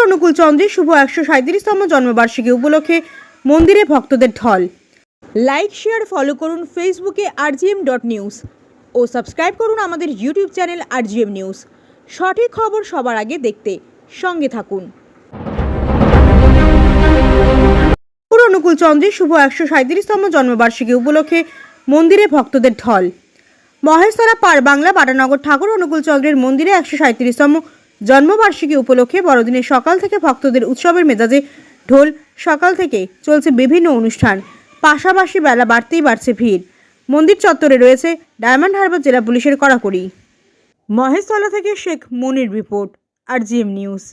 অনুকূল চন্দ্রের শুভ 137তম জন্মবার্ষিকী উপলক্ষে মন্দিরে ভক্তদের ঢল। লাইক, শেয়ার, ফলো করুন ফেসবুকে rgm.news ও সাবস্ক্রাইব করুন আমাদের ইউটিউব চ্যানেল rgm নিউজ। সঠিক খবর সবার আগে দেখতে সঙ্গে থাকুন। অনুকূল চন্দ্রের শুভ 137তম জন্মবার্ষিকী উপলক্ষে মন্দিরে ভক্তদের ঢল। মহেশতলা পার বাংলা বাটানগর ঠাকুর অনুকূল চন্দ্রের মন্দিরে 137তম জন্মবার্ষিকী উপলক্ষে বড়দিনের সকাল থেকে ভক্তদের উৎসবের মেজাজে ঢোল। সকাল থেকে চলছে বিভিন্ন অনুষ্ঠান, পাশাপাশি বেলা বাড়তেই বাড়ছে ভিড়। মন্দির চত্বরে রয়েছে ডায়মন্ড হারবার জেলা পুলিশের কড়াকড়ি। মহেশতলা থেকে শেখ মনির রিপোর্ট, rgm নিউজ।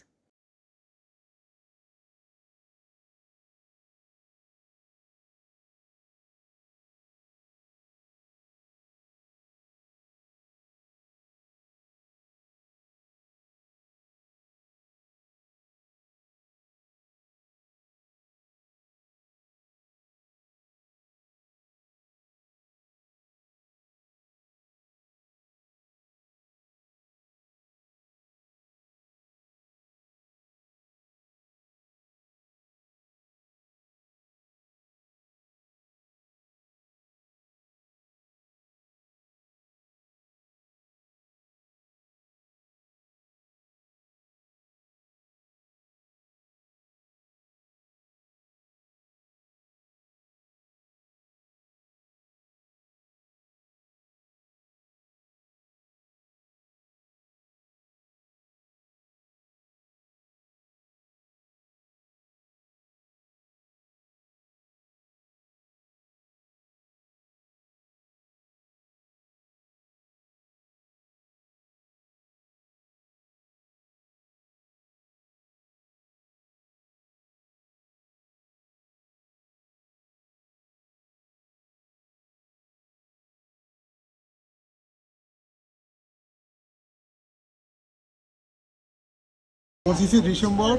পঁচিশে ডিসেম্বর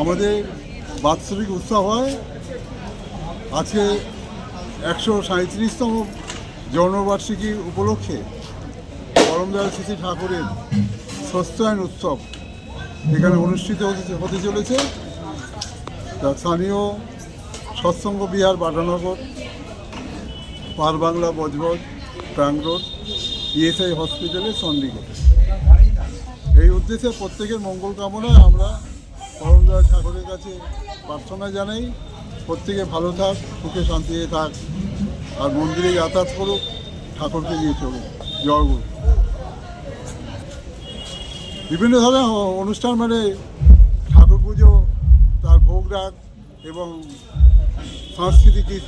আমাদের বাৎসরিক উৎসব হয়। আজকে 137তম জন্মবার্ষিকী উপলক্ষে পরমদয়াল শ্রী ঠাকুরের স্বস্তায়ন উৎসব এখানে অনুষ্ঠিত হতে চলেছে। স্থানীয় সৎসঙ্গ বিহার বাটানগর, পার Bangla Budge Budge tank road, ESI হসপিটালে চণ্ডীগড়। এই উদ্দেশ্যে প্রত্যেকের মঙ্গল কামনায় আমরা পরমদয়াল ঠাকুরের কাছে প্রার্থনা জানাই, প্রত্যেকে ভালো থাক, সুখে শান্তিতে থাক, আর মন্দিরে যাতায়াত করুক, ঠাকুরকে নিয়ে চলুক। জয় গুরু। বিভিন্ন ধরনের অনুষ্ঠান মানে ঠাকুর পুজো, তার ভোগ রাগ এবং সাংস্কৃতিক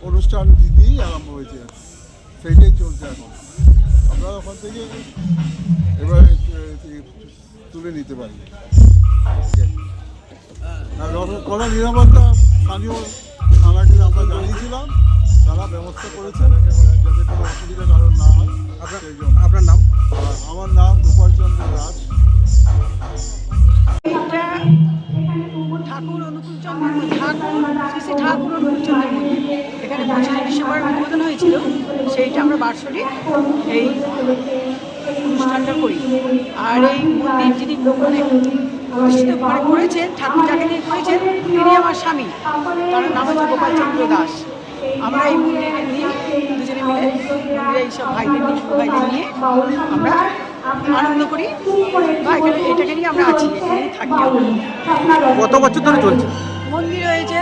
অনুষ্ঠান দিয়েই আরম্ভ হয়েছে, সেইটাই চলছে এখন। আমরা ওখান থেকে এবারে তুলে নিতে পারি। কড়া নিরাপত্তা স্থানীয় থানাকে আমরা জানিয়েছিলাম, তারা ব্যবস্থা করেছেন যাতে কোনো অসুবিধা কারণ না হয়। সেই জন্য। আপনার নাম? আমার নাম গোপালচন্দ্র দাস। ঠাকুর অনুকূল চন্দ্রের শ্রী শ্রী ঠাকুর অনুকূল চন্দ্রের মন্দির এখানে 25শে ডিসেম্বর উদ্বোধন হয়েছিল। সেইটা আমরা বার্ষিক এই অনুষ্ঠানটা করি। আর এই মন্দির যিনি প্রতিষ্ঠিত করেছেন, ঠাকুর যাকে নিয়ে করেছেন, তিনি আমার স্বামী। তার নাম হচ্ছে গোপালচন্দ্র দাস। আমরা এই মন্দিরে নিয়ে দুজনে মিলে মন্দিরে এইসব ভাইদের নিয়ে আমরা আনন্দ করি, বা এখানে এটাকে নিয়ে আমরা আছি, এখানেই থাকি। কত বছর ধরে চলছে মন্দির? হয়েছে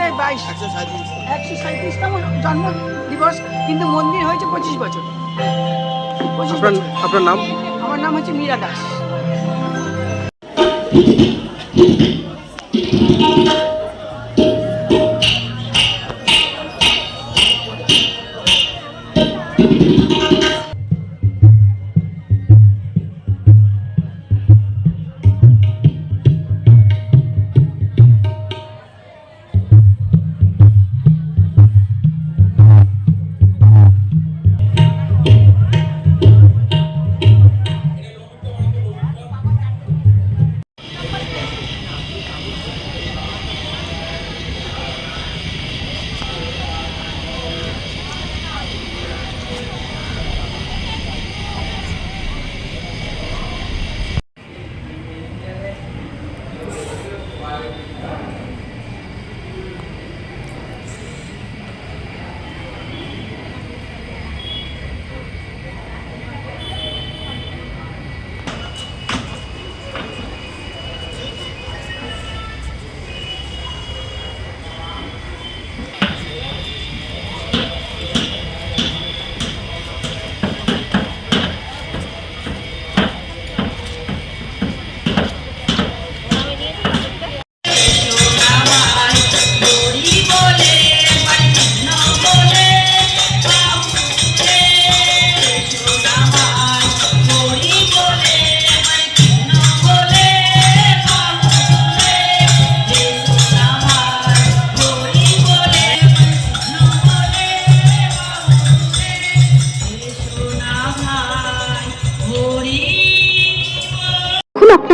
137তম জন্ম দিবস, কিন্তু মন্দির হয়েছে 25 বছর। আপনার নাম? আমার নাম হচ্ছে মীরা দাস।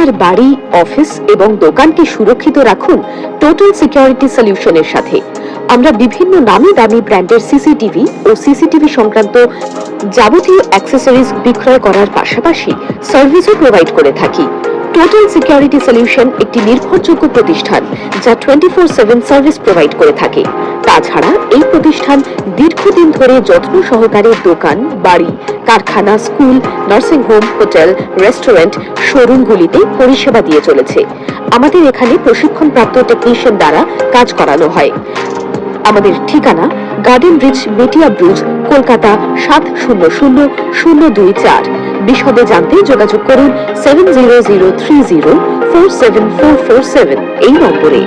আপনার বাড়ি, অফিস এবং দোকানকে সুরক্ষিত রাখুন টোটাল সিকিউরিটি সলিউশনের সাথে। আমরা বিভিন্ন নামি দামি ব্র্যান্ডের সিসিটিভি ও সিসিটিভি সংক্রান্ত যাবতীয় অ্যাক্সেসরিজ বিক্রয় করার পাশাপাশি সার্ভিসও প্রোভাইড করে থাকি। টোটাল সিকিউরিটি সলিউশন একটি নির্ভরযোগ্য প্রতিষ্ঠান যা 24/7 সার্ভিস প্রোভাইড করে থাকে। তাছাড়া এই প্রতিষ্ঠান দীর্ঘদিন ধরে যত্ন সহকারে দোকান, বাড়ি, কারখানা, school, nursing home, hotel, restaurant, শোরুমগুলিতে পরিষেবা দিয়ে চলেছে। আমাদের এখানে প্রশিক্ষণপ্রাপ্ত টেকনিশিয়ান দ্বারা কাজ করানো হয়। আমাদের ঠিকানা গার্ডেন রিচ, মেটিয়া ব্রুজ, কলকাতা 700024। বিশদে জানতে যোগাযোগ করুন 7003047447 এই নম্বরে।